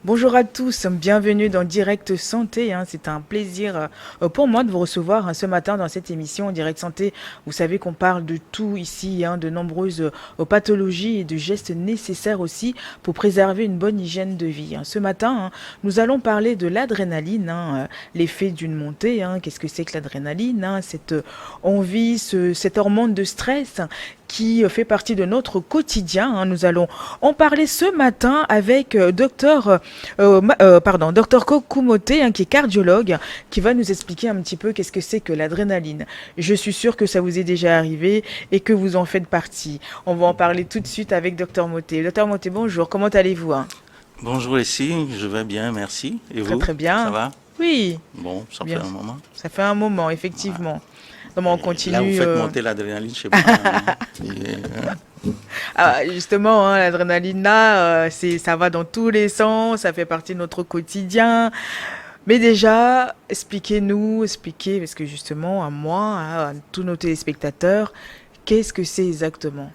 Bonjour à tous, bienvenue dans Direct Santé. C'est un plaisir pour moi de vous recevoir ce matin dans cette émission Direct Santé. Vous savez qu'on parle de tout ici, de nombreuses pathologies et de gestes nécessaires aussi pour préserver une bonne hygiène de vie. Ce matin, nous allons parler de l'adrénaline, l'effet d'une montée. Qu'est-ce que c'est que l'adrénaline, cette envie, cette hormone de stress qui fait partie de notre quotidien. Nous allons en parler ce matin avec docteur Kokumote, qui est cardiologue, qui va nous expliquer un petit peu qu'est-ce que c'est que l'adrénaline. Je suis sûre que ça vous est déjà arrivé et que vous en faites partie. On va en parler tout de suite avec docteur Mote. Docteur Mote, bonjour, comment allez-vous? Bonjour ici, je vais bien, merci. Et Très vous, très ça bien. va? Oui, Bon, ça fait bien. un moment. Ça fait un moment, effectivement. Donc on Et là, vous continue. faites monter l'adrénaline chez moi, hein. Justement, l'adrénaline là, ça va dans tous les sens, ça fait partie de notre quotidien. Mais déjà, expliquez, parce que justement, à moi, à tous nos téléspectateurs, qu'est-ce que c'est exactement?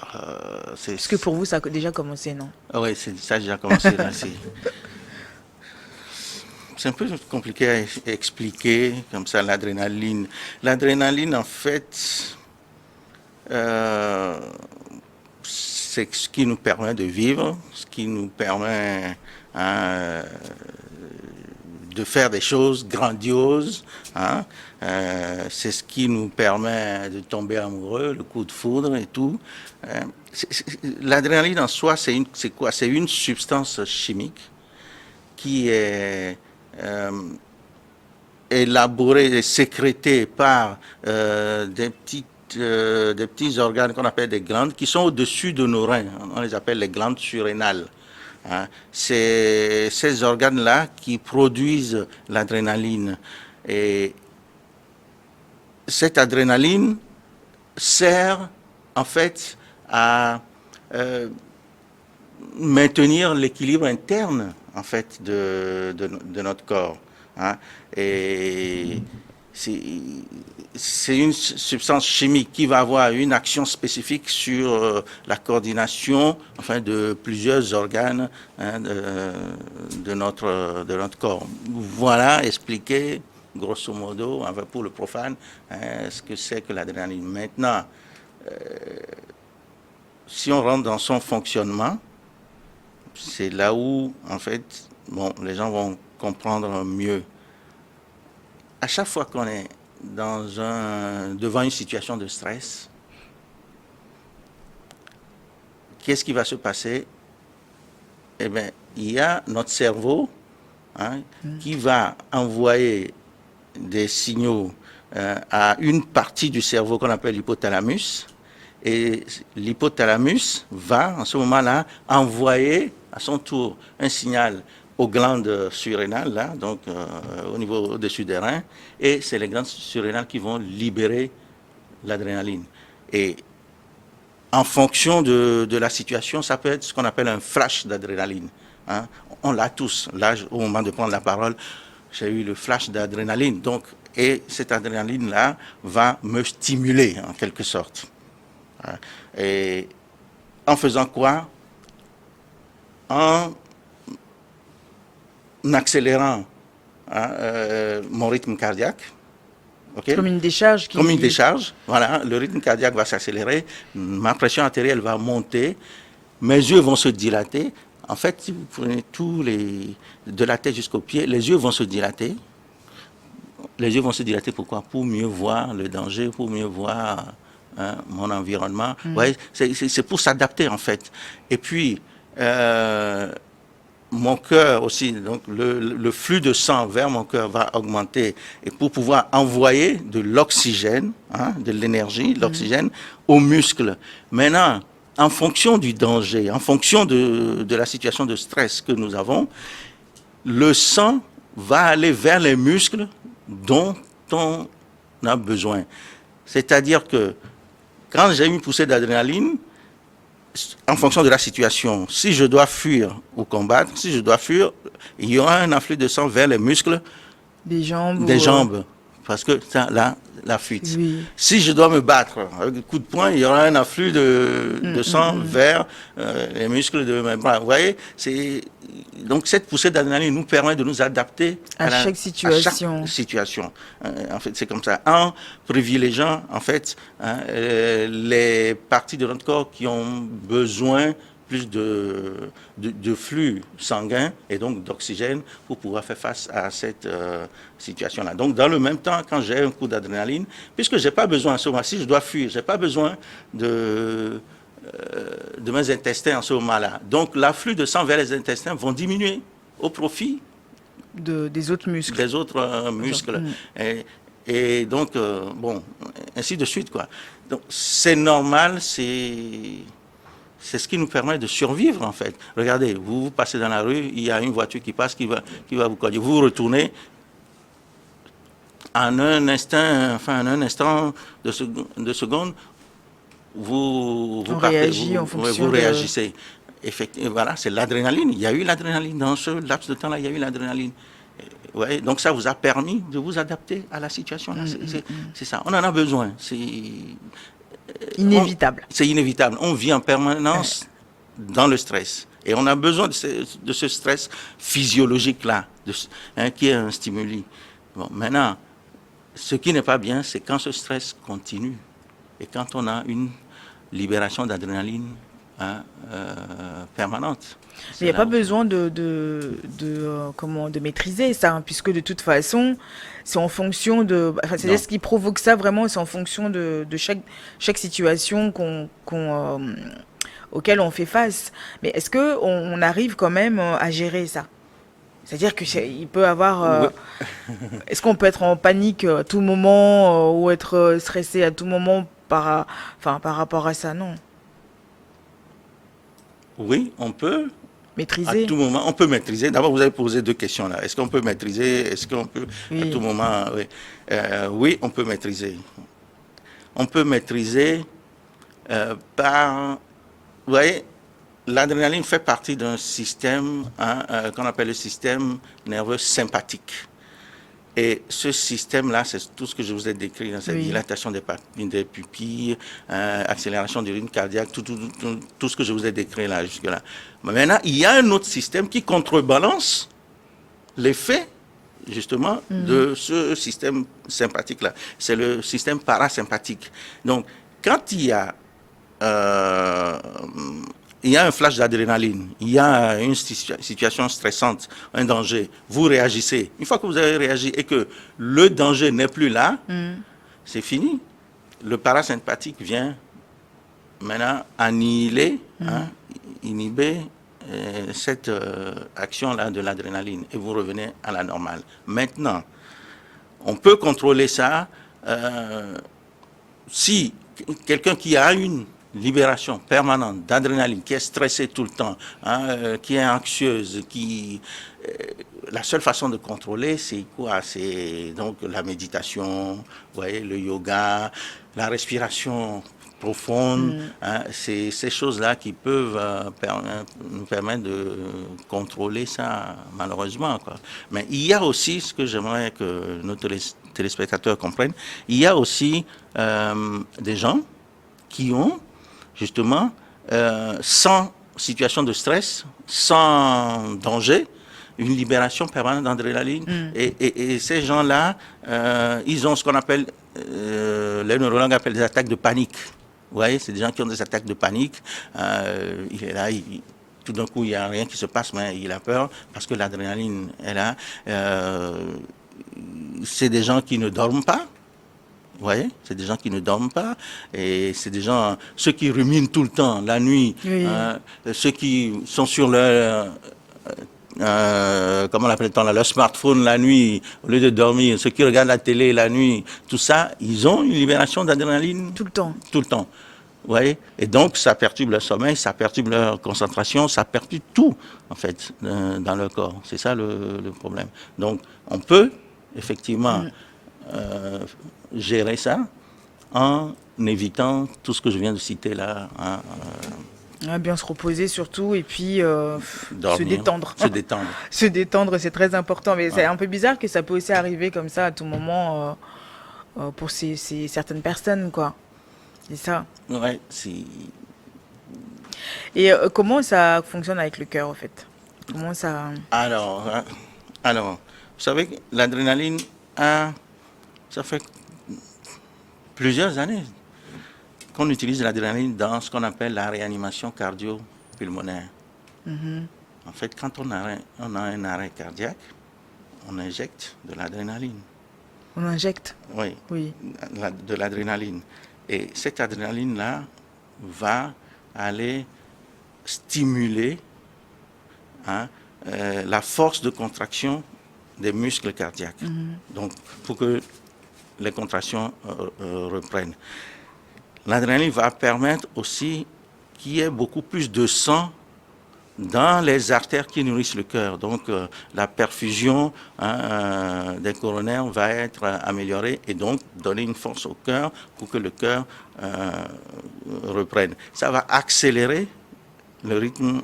Parce que pour vous, ça a déjà commencé, non? Oui, ça a déjà commencé là. C'est un peu compliqué à expliquer comme ça l'adrénaline. L'adrénaline, en fait, euh, c'est ce qui nous permet de vivre, ce qui nous permet, hein, de faire des choses grandioses, hein. C'est ce qui nous permet de tomber amoureux, le coup de foudre et tout. L'adrénaline en soi, c'est quoi? C'est une substance chimique qui est élaborée et sécrétée par des petits organes qu'on appelle des glandes qui sont au-dessus de nos reins. On les appelle les glandes surrénales. Hein. C'est ces organes-là qui produisent l'adrénaline. Et cette adrénaline sert en fait à maintenir l'équilibre interne en fait de notre corps. Hein. Et c'est une substance chimique qui va avoir une action spécifique sur la coordination enfin, de plusieurs organes, hein, de notre corps. Voilà expliqué grosso modo, enfin, pour le profane, hein, ce que c'est que l'adrénaline. Maintenant, si on rentre dans son fonctionnement, c'est là où, en fait, bon, les gens vont comprendre mieux. À chaque fois qu'on est devant une situation de stress, qu'est-ce qui va se passer? Eh bien, il y a notre cerveau, hein, qui va envoyer des signaux à une partie du cerveau qu'on appelle l'hypothalamus. Et l'hypothalamus va, en ce moment-là, envoyer à son tour un signal aux glandes surrénales, là, donc au niveau au-dessus des reins, et c'est les glandes surrénales qui vont libérer l'adrénaline. Et en fonction de la situation, ça peut être ce qu'on appelle un flash d'adrénaline. Hein. On l'a tous. Là, au moment de prendre la parole, j'ai eu le flash d'adrénaline. Donc, et cette adrénaline-là va me stimuler, en quelque sorte. Et en faisant quoi? En accélérant, hein, mon rythme cardiaque. Okay? Comme une décharge Comme une décharge, voilà, le rythme cardiaque va s'accélérer, ma pression artérielle va monter, mes yeux vont se dilater. En fait, si vous prenez de la tête jusqu'aux pieds, les yeux vont se dilater. Les yeux vont se dilater pourquoi? Pour mieux voir le danger, pour mieux voir, hein, mon environnement. Ouais, c'est pour s'adapter en fait. Et puis, mon cœur aussi, donc le flux de sang vers mon cœur va augmenter et pour pouvoir envoyer de l'oxygène, hein, de l'énergie, de l'oxygène aux muscles. Maintenant, en fonction du danger, en fonction de la situation de stress que nous avons, le sang va aller vers les muscles dont on a besoin. C'est-à-dire que quand j'ai une poussée d'adrénaline, en fonction de la situation, si je dois fuir ou combattre, si je dois fuir, il y aura un afflux de sang vers les muscles des jambes des jambes. Parce que ça, là, la fuite. Oui. Si je dois me battre avec des coups de poing, il y aura un afflux de sang vers les muscles de mes bras. Vous voyez, donc cette poussée d'adrénaline nous permet de nous adapter À chaque situation. À chaque situation. En fait, c'est comme ça. En privilégiant, en fait, les parties de notre corps qui ont besoin plus de flux sanguin et donc d'oxygène pour pouvoir faire face à cette situation-là. Donc, dans le même temps, quand j'ai un coup d'adrénaline, puisque j'ai pas besoin en ce moment, si je dois fuir, j'ai pas besoin de mes intestins en ce moment-là. Donc, l'afflux de sang vers les intestins vont diminuer au profit Des autres muscles. des autres muscles. Et donc, bon, ainsi de suite, quoi. Donc, c'est normal, c'est ce qui nous permet de survivre, en fait. Regardez, vous passez dans la rue, il y a une voiture qui passe, qui va vous cogner. Vous vous retournez, en un instant de seconde, vous partez, vous réagissez. Effectivement, voilà, c'est l'adrénaline. Il y a eu l'adrénaline dans ce laps de temps-là, il y a eu l'adrénaline. Ouais, donc ça vous a permis de vous adapter à la situation. C'est ça. On en a besoin. C'est inévitable. C'est inévitable. On vit en permanence dans le stress. Et on a besoin de ce stress physiologique-là, qui est un stimuli. Bon, maintenant, ce qui n'est pas bien, c'est quand ce stress continue. Et quand on a une libération d'adrénaline permanente. Mais il n'y a pas besoin de maîtriser ça, hein, puisque de toute façon, c'est en fonction de... Enfin, c'est-à-dire ce qui provoque ça vraiment, c'est en fonction de chaque situation auquel on fait face. Mais est-ce qu'on arrive quand même à gérer ça? C'est-à-dire qu'il peut avoir... Est-ce qu'on peut être en panique à tout moment ou être stressé à tout moment par rapport à ça? Non. Oui, on peut. Maîtriser. À tout moment, on peut maîtriser. D'abord, vous avez posé deux questions là. Est-ce qu'on peut maîtriser? Est-ce qu'on peut à tout moment? Oui. Oui, on peut maîtriser. On peut maîtriser par... Vous voyez, l'adrénaline fait partie d'un système qu'on appelle le système nerveux sympathique. Et ce système-là, c'est tout ce que je vous ai décrit dans cette dilatation des pupilles, accélération du rythme cardiaque, tout ce que je vous ai décrit là jusque-là. Mais maintenant, il y a un autre système qui contrebalance l'effet, justement, de ce système sympathique-là. C'est le système parasympathique. Donc, quand il y a un flash d'adrénaline, il y a une situation stressante, un danger, vous réagissez. Une fois que vous avez réagi et que le danger n'est plus là, c'est fini. Le parasympathique vient maintenant annihiler, inhiber cette action-là de l'adrénaline et vous revenez à la normale. Maintenant, on peut contrôler ça si quelqu'un qui a une libération permanente d'adrénaline, qui est stressée tout le temps, qui est anxieuse, la seule façon de contrôler, c'est quoi? C'est donc la méditation, vous voyez, le yoga, la respiration profonde, c'est ces choses-là qui peuvent nous permettre de contrôler ça, malheureusement, quoi. Mais il y a aussi, ce que j'aimerais que nos téléspectateurs comprennent, il y a aussi des gens qui ont justement, sans situation de stress, sans danger, une libération permanente d'adrénaline. Et ces gens-là, ils ont ce qu'on appelle, les neurologues appellent des attaques de panique. Vous voyez, c'est des gens qui ont des attaques de panique. Il est là, tout d'un coup, il n'y a rien qui se passe, mais il a peur parce que l'adrénaline est là. C'est des gens qui ne dorment pas. Vous voyez, c'est des gens qui ne dorment pas et c'est des gens, ceux qui ruminent tout le temps la nuit, ceux qui sont sur leur, comment l'appelle-t-on là, leur smartphone la nuit au lieu de dormir, ceux qui regardent la télé la nuit, tout ça, ils ont une libération d'adrénaline tout le temps. Tout le temps. Vous voyez, et donc ça perturbe leur sommeil, ça perturbe leur concentration, ça perturbe tout en fait dans leur corps. C'est ça le problème. Donc on peut effectivement gérer ça en évitant tout ce que je viens de citer là. Bien se reposer surtout et puis se détendre. Se détendre. Se détendre, c'est très important. Mais c'est un peu bizarre que ça peut aussi arriver comme ça à tout moment pour certaines personnes, quoi. C'est ça. Ouais, c'est... Et comment ça fonctionne avec le cœur, en fait? Comment ça... Alors, vous savez, que l'adrénaline ça fait plusieurs années qu'on utilise l'adrénaline dans ce qu'on appelle la réanimation cardio-pulmonaire. En fait, quand on a un arrêt cardiaque, on injecte de l'adrénaline. On injecte? Oui, Oui. de l'adrénaline. Et cette adrénaline-là va aller stimuler la force de contraction des muscles cardiaques. Donc, pour que les contractions reprennent. L'adrénaline va permettre aussi qu'il y ait beaucoup plus de sang dans les artères qui nourrissent le cœur. Donc, la perfusion des coronaires va être améliorée et donc donner une force au cœur pour que le cœur reprenne. Ça va accélérer le rythme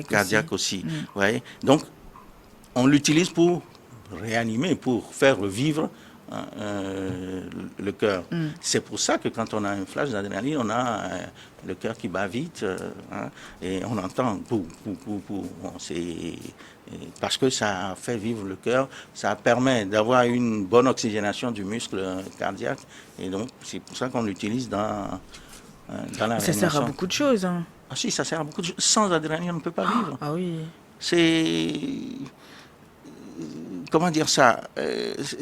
cardiaque aussi. Vous voyez? Donc, on l'utilise pour réanimer, pour faire revivre le cœur. C'est pour ça que quand on a un flash d'adrénaline, on a le cœur qui bat vite et on entend parce que ça fait vivre le cœur, ça permet d'avoir une bonne oxygénation du muscle cardiaque et donc c'est pour ça qu'on l'utilise dans la réanimation. Ça sert à beaucoup de choses. Hein. Ah si, ça sert à beaucoup de choses. Sans adrénaline, on ne peut pas vivre. Ah oui. C'est... Comment dire ça?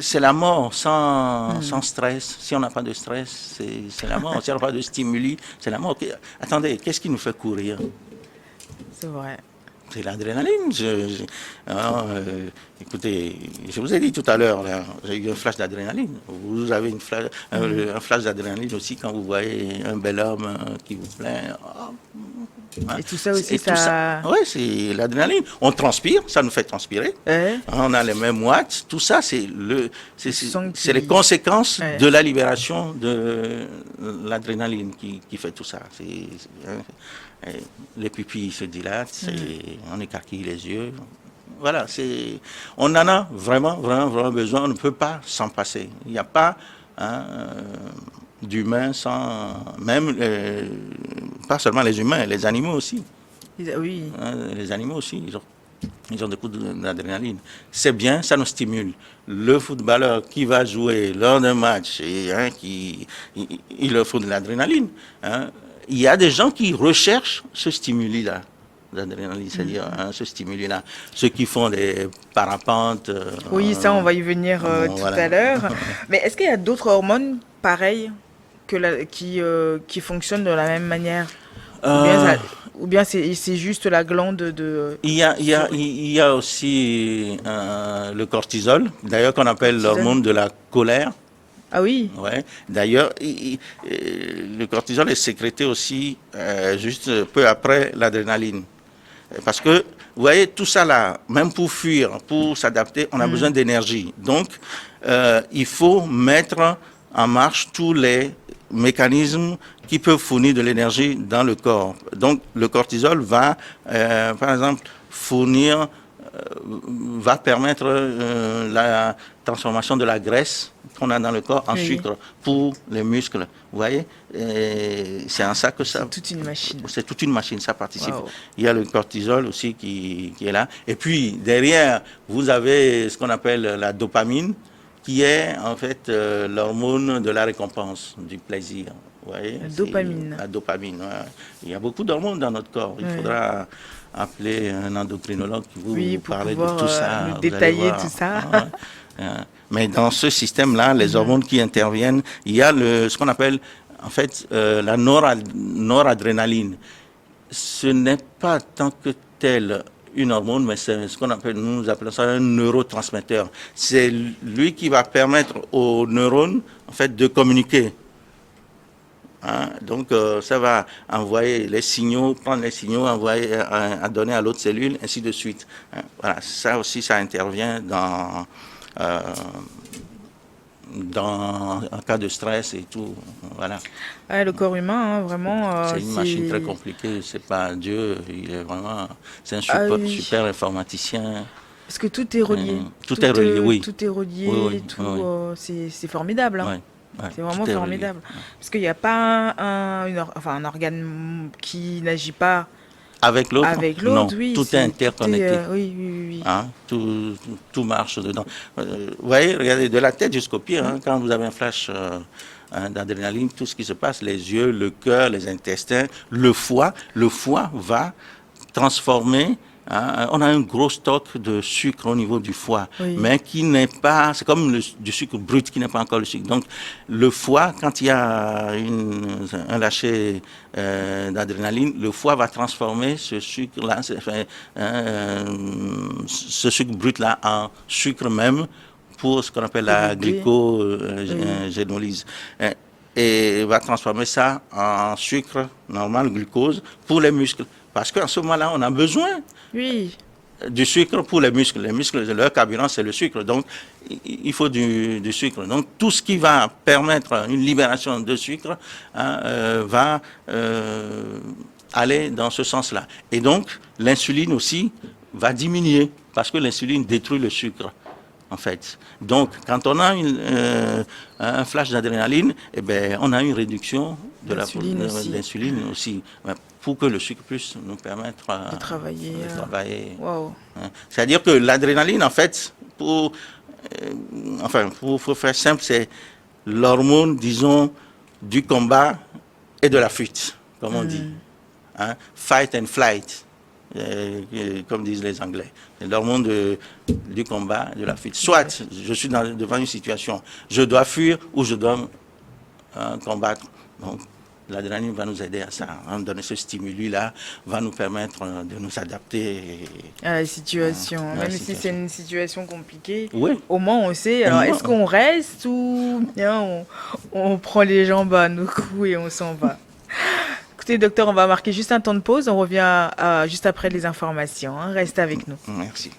C'est la mort sans stress. Si on n'a pas de stress, c'est la mort. Si on n'a pas de stimuli, c'est la mort. Attendez, qu'est-ce qui nous fait courir? C'est vrai. C'est l'adrénaline. Écoutez, je vous ai dit tout à l'heure, j'ai eu un flash d'adrénaline. Vous avez un flash d'adrénaline aussi quand vous voyez un bel homme qui vous plaît. Et tout ça aussi, ça... Oui, c'est l'adrénaline. On transpire, ça nous fait transpirer. On a les mêmes watts. Tout ça, c'est les conséquences de la libération de l'adrénaline qui fait tout ça. Les pupilles se dilatent, on écarquille les yeux. Voilà, on en a vraiment, vraiment, vraiment besoin. On ne peut pas s'en passer. Il n'y a pas d'humains sans... Même, pas seulement les humains, les animaux aussi. Oui. Les animaux aussi, ils ont des coups d'adrénaline. C'est bien, ça nous stimule. Le footballeur qui va jouer lors d'un match, il leur faut de l'adrénaline. Il y a des gens qui recherchent ce stimuli-là, l'adrénaline, c'est-à-dire ce stimuli-là. Ceux qui font des parapentes. Oui, ça, on va y venir tout à l'heure. Mais est-ce qu'il y a d'autres hormones pareilles qui fonctionnent de la même manière? Ou bien c'est juste la glande de... Il y a aussi le cortisol, d'ailleurs qu'on appelle l'hormone de la colère. Ah oui. Ouais. D'ailleurs, le cortisol est sécrété aussi juste peu après l'adrénaline. Parce que, vous voyez, tout ça là, même pour fuir, pour s'adapter, on a besoin d'énergie. Donc, il faut mettre en marche tous les mécanismes qui peuvent fournir de l'énergie dans le corps. Donc, le cortisol va, par exemple, va permettre la transformation de la graisse qu'on a dans le corps en sucre pour les muscles. Vous voyez, c'est en ça que ça... C'est toute une machine. C'est toute une machine, ça participe. Wow. Il y a le cortisol aussi qui est là. Et puis, derrière, vous avez ce qu'on appelle la dopamine, qui est en fait l'hormone de la récompense, du plaisir. Vous voyez, la dopamine. La dopamine, ouais. Il y a beaucoup d'hormones dans notre corps. Il faudra appeler un endocrinologue qui vous parler de tout ça. Nous détailler tout ça. Mais dans ce système-là, les hormones qui interviennent, il y a ce qu'on appelle en fait la noradrénaline. Ce n'est pas tant que tel une hormone, mais c'est ce qu'on appelle, nous appelons ça un neurotransmetteur. C'est lui qui va permettre aux neurones en fait de communiquer. Donc, ça va envoyer les signaux, prendre les signaux, envoyer, à donner à l'autre cellule, ainsi de suite. Voilà, ça aussi, ça intervient en cas de stress et tout. Voilà. Le corps humain, vraiment. C'est une machine très compliquée. C'est pas Dieu. Il est vraiment. C'est un super informaticien. Parce que tout est relié. Tout est relié, oui. Tout est relié. Oui. C'est formidable. Hein. Ouais. Ouais, C'est vraiment tout est relié. formidable. Parce qu'il n'y a pas un organe qui n'agit pas Avec l'autre, avec non. l'autre, oui, Tout est tout est, interconnecté. oui, oui, oui, oui. Hein, tout marche dedans. Vous voyez, regardez, de la tête jusqu'aux pieds, hein, quand vous avez un flash d'adrénaline, tout ce qui se passe, les yeux, le cœur, les intestins, le foie va transformer. Hein, on a un gros stock de sucre au niveau du foie, Oui. mais qui n'est pas, c'est comme du sucre brut qui n'est pas encore le sucre. Donc, le foie, quand il y a un lâcher d'adrénaline, le foie va transformer ce sucre-là, ce sucre brut-là en sucre même pour ce qu'on appelle la PVB. Oui. glycogénolyse. Et va transformer ça en sucre normal, glucose, pour les muscles. Parce qu'en ce moment-là, on a besoin Oui. du sucre pour les muscles. Les muscles, leur carburant, c'est le sucre. Donc, il faut du sucre. Donc, tout ce qui va permettre une libération de sucre hein, va aller dans ce sens-là. Et donc, l'insuline aussi va diminuer parce que l'insuline détruit le sucre. En fait. Donc, quand on a un flash d'adrénaline, eh ben, on a une réduction de l'insuline aussi, pour que le sucre puisse nous permettre De travailler. de travailler. Wow. C'est-à-dire que l'adrénaline, en fait, pour faire simple, c'est l'hormone, disons, du combat et de la fuite, comme on dit. Hein? Fight and flight. Comme disent les Anglais. C'est l'hormone du combat, de la fuite. Soit je suis devant une situation, je dois fuir ou je dois combattre. Donc, l'adrénaline va nous aider à ça. Hein, donner ce stimuli-là va nous permettre de nous adapter À la situation. à la Même si c'est situation. une situation compliquée, Oui. au moins on sait. Alors, est-ce qu'on reste ou bien on prend les jambes à nos coups et on s'en va? Écoutez, docteur, on va marquer juste un temps de pause. On revient juste après les informations. Hein. Reste avec nous. Merci.